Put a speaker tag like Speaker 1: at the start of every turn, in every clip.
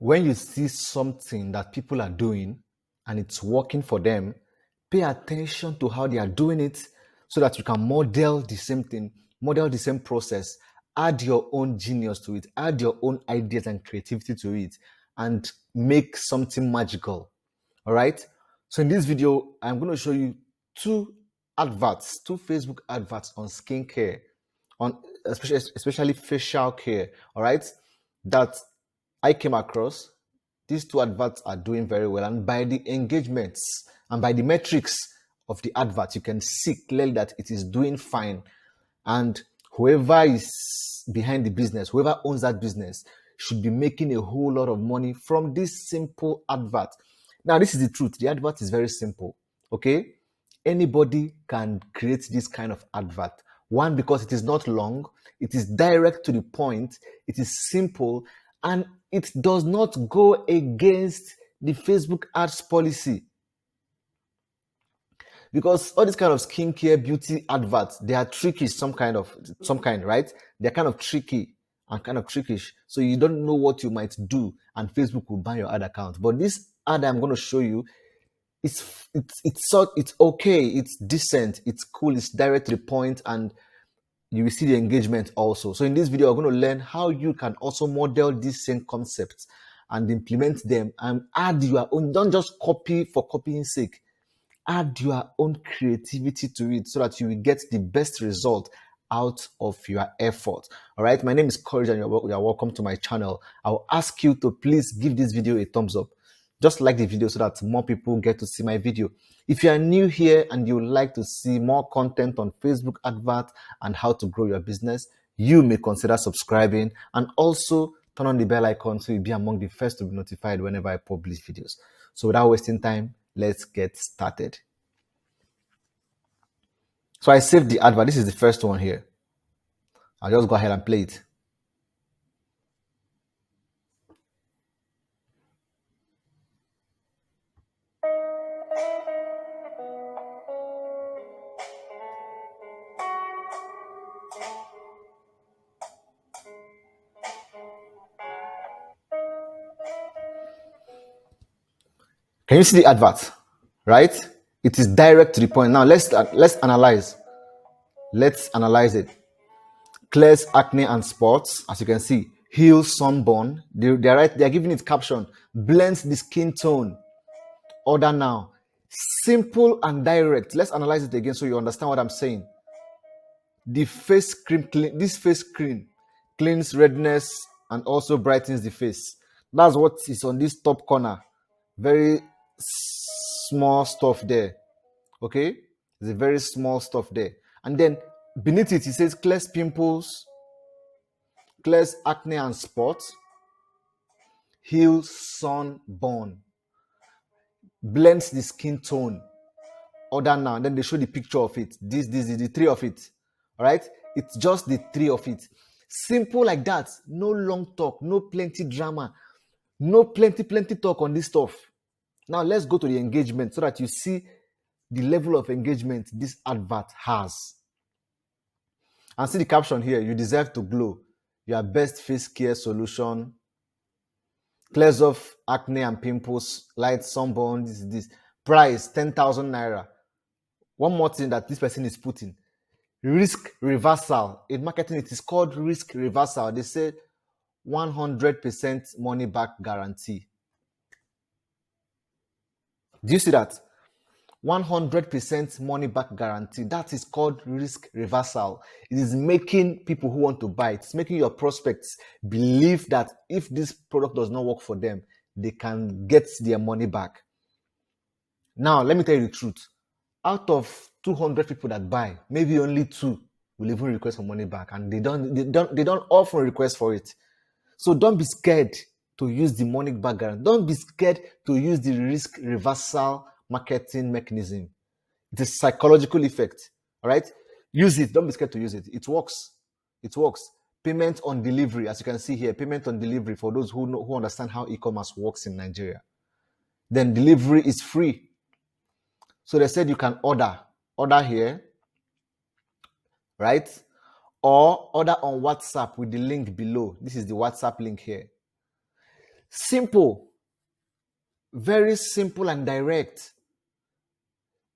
Speaker 1: When you see something that people are doing and it's working for them, pay attention to how they are doing it so that you can model the same thing, model the same process, add your own genius to it, add your own ideas and creativity to it, and make something magical. All right. So in this video, I'm going to show you two Facebook adverts on skincare, on especially facial care. All right, that I came across. These two adverts are doing very well, and by the engagements and by the metrics of the advert, you can see clearly that it is doing fine. And whoever is behind the business, whoever owns that business, should be making a whole lot of money from this simple advert. Now, this is the truth. The advert is very simple. Okay, anybody can create this kind of advert. One, because it is not long, it is direct to the point, it is simple, and it does not go against the Facebook ads policy. Because all these kind of skincare beauty adverts, they are tricky, some kind, right? They're kind of tricky and kind of trickish. So you don't know what you might do, and Facebook will ban your ad account. But this ad I'm going to show you, it's okay, it's decent, it's cool, it's direct to the point, and you will see the engagement also. So in this video, we're going to learn how you can also model these same concepts and implement them and add your own. Don't just copy for copying sake. Add your own creativity to it so that you will get the best result out of your effort. All right, my name is Courage and you're welcome to my channel. I'll ask you to please give this video a thumbs up. Just like the video so that more people get to see my video. If you are new here and you would like to see more content on Facebook advert and how to grow your business, you may consider subscribing and also turn on the bell icon so you'll be among the first to be notified whenever I publish videos. So without wasting time, let's get started. So I saved the advert. This is the first one here. I'll just go ahead and play it. Can you see the advert? Right? It is direct to the point. Now let's analyze. Let's analyze it. Clears acne and spots, as you can see. Heals sunburn. They're giving it caption. Blends the skin tone. Order now. Simple and direct. Let's analyze it again so you understand what I'm saying. The face cream, this face cream cleans redness and also brightens the face. That's what is on this top corner. Very small stuff there. Okay, there's a very small stuff there, and then beneath it says clears pimples, clears acne and spots, heals sunburn, blends the skin tone. Order now. And then they show the picture of it. This is the three of it. All right, it's just the three of it. Simple like that. No long talk, no plenty drama, no plenty talk on this stuff. Now let's go to the engagement so that you see the level of engagement this advert has. And see the caption here. You deserve to glow. Your best face care solution. Clears off acne and pimples, light sunburn. This. Price 10,000 naira. One more thing that this person is putting. Risk reversal. In marketing, it is called risk reversal. They say 100% money back guarantee. Do you see that? 100% money back guarantee. That is called risk reversal. It is making people who want to buy it, it's making your prospects believe that if this product does not work for them, they can get their money back. Now, let me tell you the truth. Out of 200 people that buy, maybe only 2 will even request for money back, and they don't often request for it. So don't be scared to use the money back guarantee. Don't be scared to use the risk reversal marketing mechanism. It's a psychological effect. All right, use it. Don't be scared to use it. It works. It works. Payment on delivery, as you can see here, payment on delivery for those who understand how e-commerce works in Nigeria. Then delivery is free. So they said you can order here, right? Or order on WhatsApp with the link below. This is the WhatsApp link here. Simple, very simple and direct.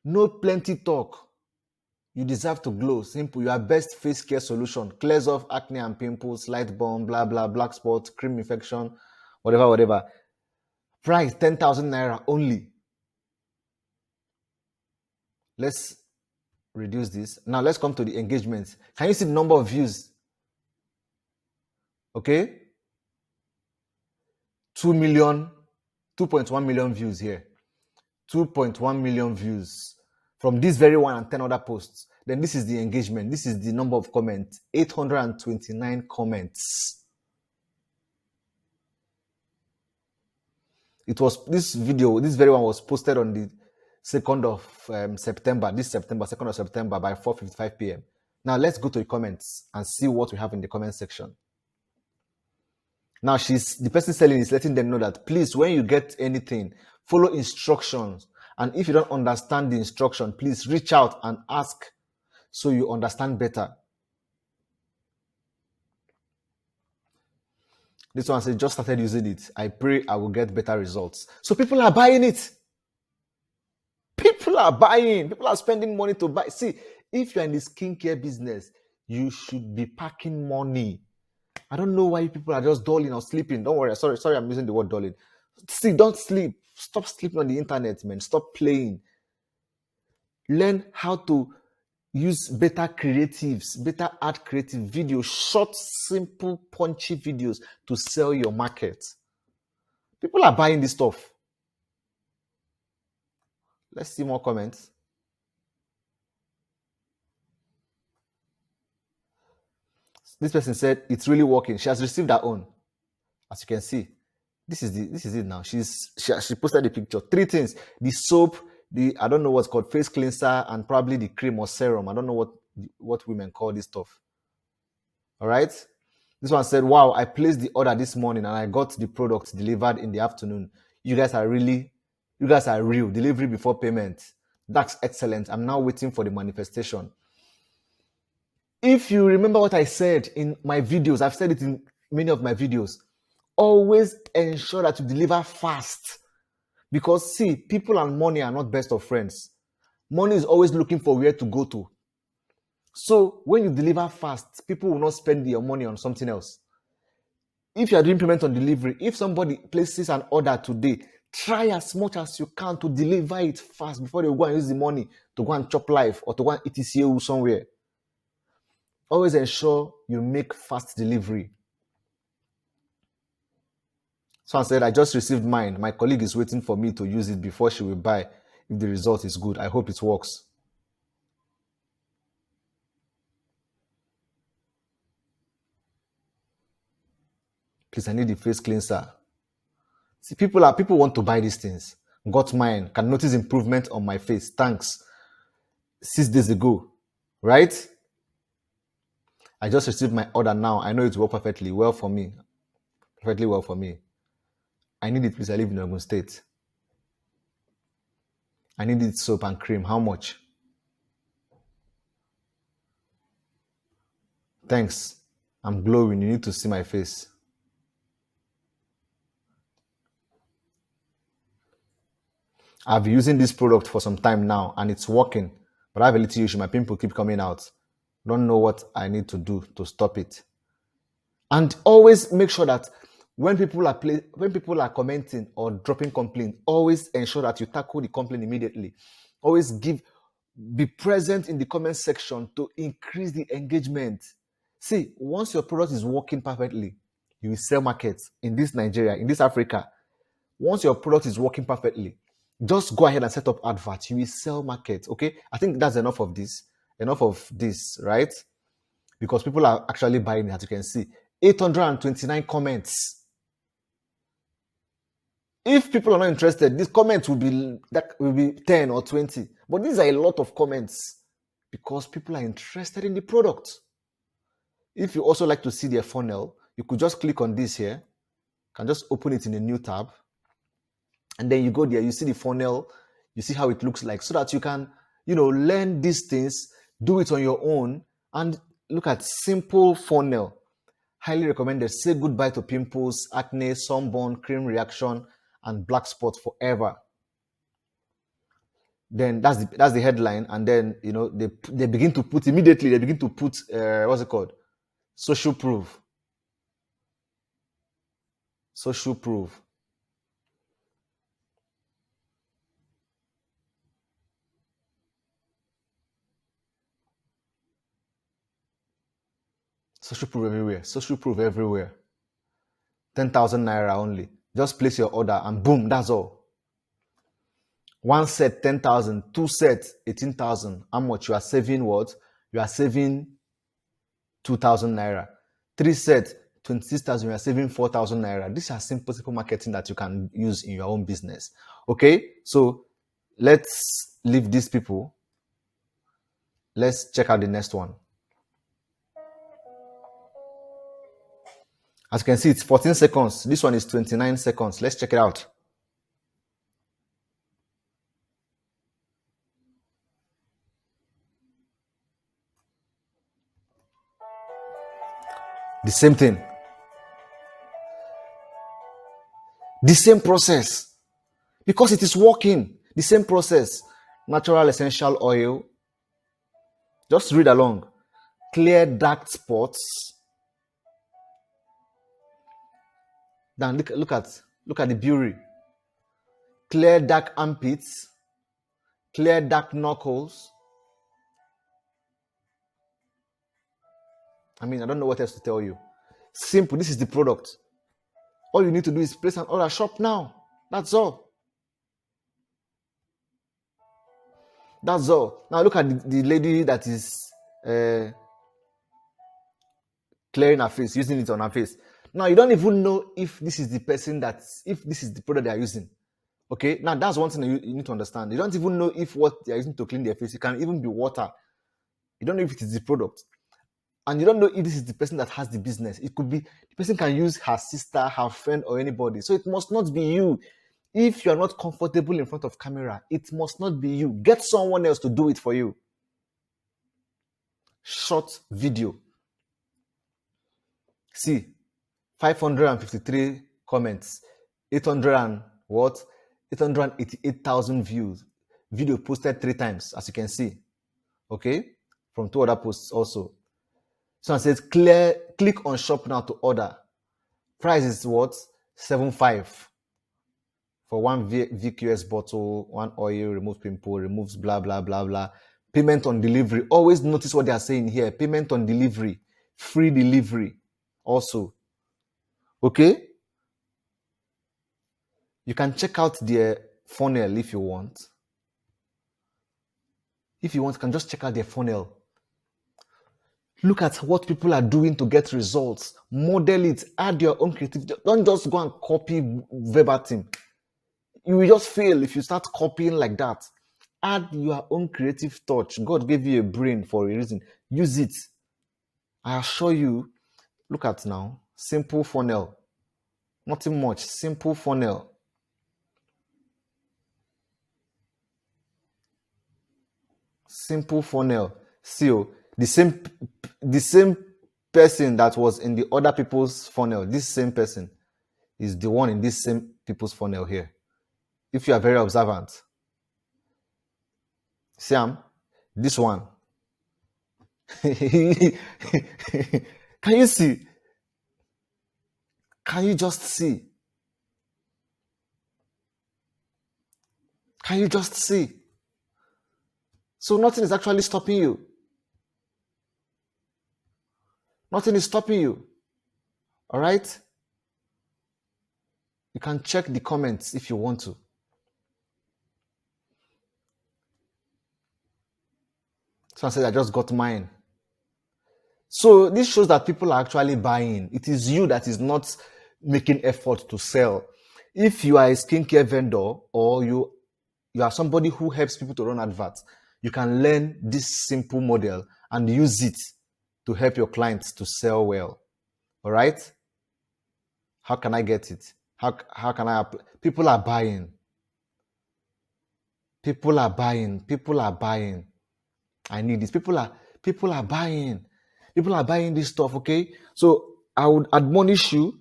Speaker 1: No plenty talk. You deserve to glow. Simple. Your best face care solution. Clears off acne and pimples, light burn, blah, blah, black spots, cream infection, whatever, whatever. Price 10,000 naira only. Let's reduce this. Now let's come to the engagement. Can you see the number of views? Okay. 2.1 million views here. 2.1 million views from this very one and 10 other posts. Then this is the engagement. This is the number of comments. 829 comments. It was this very one was posted on the 2nd of September, this September, 2nd of September by 4:55 p.m. Now let's go to the comments and see what we have in the comment section. Now the person selling is letting them know that please, when you get anything, follow instructions. And if you don't understand the instruction, please reach out and ask so you understand better. This one says, just started using it. I pray I will get better results. So people are buying it. People are buying. People are spending money to buy. See, if you're in the skincare business, you should be packing money. I don't know why people are just dulling or sleeping. Don't worry. Sorry, I'm using the word dulling. See, don't sleep. Stop sleeping on the internet, man. Stop playing. Learn how to use better creatives, better art creative videos, short, simple, punchy videos to sell your market. People are buying this stuff. Let's see more comments. This person said it's really working. She has received her own. As you can see, this is it now. She posted the picture. 3 things: the soap, I don't know what's called, face cleanser, and probably the cream or serum. I don't know what women call this stuff. All right. This one said, wow, I placed the order this morning and I got the product delivered in the afternoon. You guys are real. Delivery before payment. That's excellent. I'm now waiting for the manifestation. If you remember what I said in my videos, I've said it in many of my videos, always ensure that you deliver fast. Because see, people and money are not best of friends. Money is always looking for where to go to. So when you deliver fast, people will not spend your money on something else. If you are doing payment on delivery, if somebody places an order today, try as much as you can to deliver it fast before they go and use the money to go and chop life or to go and eat ECU somewhere. Always ensure you make fast delivery. Someone said, I just received mine. My colleague is waiting for me to use it before she will buy. If the result is good, I hope it works. Please, I need the face cleanser. See, people want to buy these things. Got mine. Can notice improvement on my face. Thanks. 6 days ago, right? I just received my order now. I know it will work perfectly well for me. Perfectly well for me. I need it, please. I live in Ogun State. I need it soap and cream. How much? Thanks. I'm glowing. You need to see my face. I've been using this product for some time now and it's working, but I have a little issue. My pimple keep coming out. Don't know what I need to do to stop it. And always make sure that when people are commenting or dropping complaint, always ensure that you tackle the complaint immediately. Always be present in the comment section to increase the engagement. See, once your product is working perfectly, you will sell markets in this Nigeria, in this Africa. Once your product is working perfectly, just go ahead and set up adverts. You will sell markets. Okay, I think that's enough of this, right? Because people are actually buying it, as you can see. 829 comments. If people are not interested, these comments will be 10 or 20. But these are a lot of comments because people are interested in the product. If you also like to see their funnel, you could just click on this here. You can just open it in a new tab. And then you go there, you see the funnel, you see how it looks like, so that you can, learn these things, do it on your own, and look at simple funnel. Highly recommended. Say goodbye to pimples, acne, sunburn, cream reaction, and black spots forever. Then that's the headline, and then they begin to put immediately. They begin to put what's it called? Social proof. Social proof. Social proof everywhere. Social proof everywhere. 10,000 naira only. Just place your order and boom, that's all. One set 10,000, two sets 18,000. How much you are saving? What you are saving 2,000 naira. Three sets 26,000. You are saving 4,000 naira. These are simple marketing that you can use in your own business. Okay, so let's leave these people. Let's check out the next one. As you can see, it's 14 seconds. This one is 29 seconds. Let's check it out. The same thing. The same process. Because it is working. The same process. Natural essential oil. Just read along. Clear dark spots. Then look at the beauty. Clear dark armpits. Clear dark knuckles. I mean, I don't know what else to tell you. Simple. This is the product. All you need to do is place an order, shop now. That's all. That's all. Now look at the lady that is clearing her face, using it on her face. Now you don't even know if this is the person if this is the product they are using. Okay, now that's one thing you need to understand. You don't even know if what they are using to clean their face, it can even be water. You don't know if it is the product. And you don't know if this is the person that has the business. It could be the person can use her sister, her friend, or anybody. So it must not be you. If you are not comfortable in front of camera, it must not be you. Get someone else to do it for you. Short video. See, 553 comments, 800 and what? 888,000 views. Video posted 3 times, as you can see. Okay, from 2 other posts also. So it says click on shop now to order. Price is what? 7.5 for one VQS bottle, one oil, removes pimple, removes blah blah blah blah. Payment on delivery. Always notice what they are saying here. Payment on delivery, free delivery also. Okay, you can check out their funnel if you want. If you want, you can just check out their funnel. Look at what people are doing to get results. Model it. Add your own creativity. Don't just go and copy verbatim. You will just fail if you start copying like that. Add your own creative touch. God gave you a brain for a reason. Use it. I assure you. Look at now. Simple funnel. Nothing much. Simple funnel. Simple funnel. See, the same person that was in the other people's funnel, this same person is the one in this same people's funnel here. If you are very observant, Sam, this one. Can you see? Can you just see? Can you just see? So nothing is actually stopping you. Nothing is stopping you. All right? You can check the comments if you want to. Someone said, I just got mine. So this shows that people are actually buying. It is you that is not making effort to sell. If you are a skincare vendor or you are somebody who helps people to run adverts, you can learn this simple model and use it to help your clients to sell well. All right? How can I get it? How can I apply? People are buying. People are buying. People are buying. I need this. People are buying. People are buying this stuff, okay? So I would admonish you,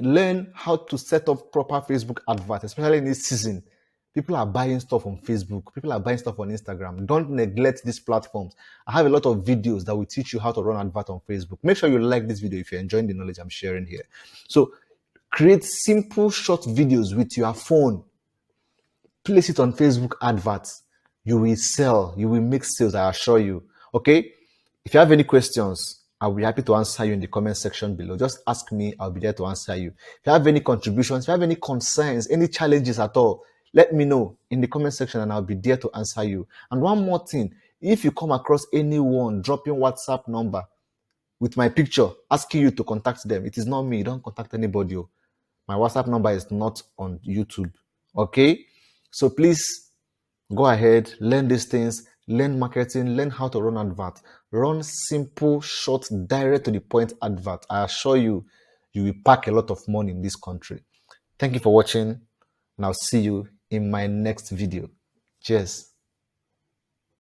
Speaker 1: learn how to set up proper Facebook advert, especially in this season. People are buying stuff on Facebook. People are buying stuff on Instagram. Don't neglect these platforms. I have a lot of videos that will teach you how to run advert on Facebook. Make sure you like this video if you're enjoying the knowledge I'm sharing here. So create simple short videos with your phone. Place it on Facebook adverts. You will sell. You will make sales, I assure you. Okay? If you have any questions, I'll be happy to answer you in the comment section below. Just ask me. I'll be there to answer you. If you have any contributions, if you have any concerns, any challenges at all, let me know in the comment section and I'll be there to answer you. And one more thing, if you come across anyone dropping WhatsApp number with my picture asking you to contact them, it is not me. Don't contact anybody. My WhatsApp number is not on YouTube. Okay? So please go ahead, learn these things, learn marketing, learn how to run advert. Run simple, short, direct to the point advert. I assure you, you will pack a lot of money in this country. Thank you for watching, and I'll see you in my next video. Cheers.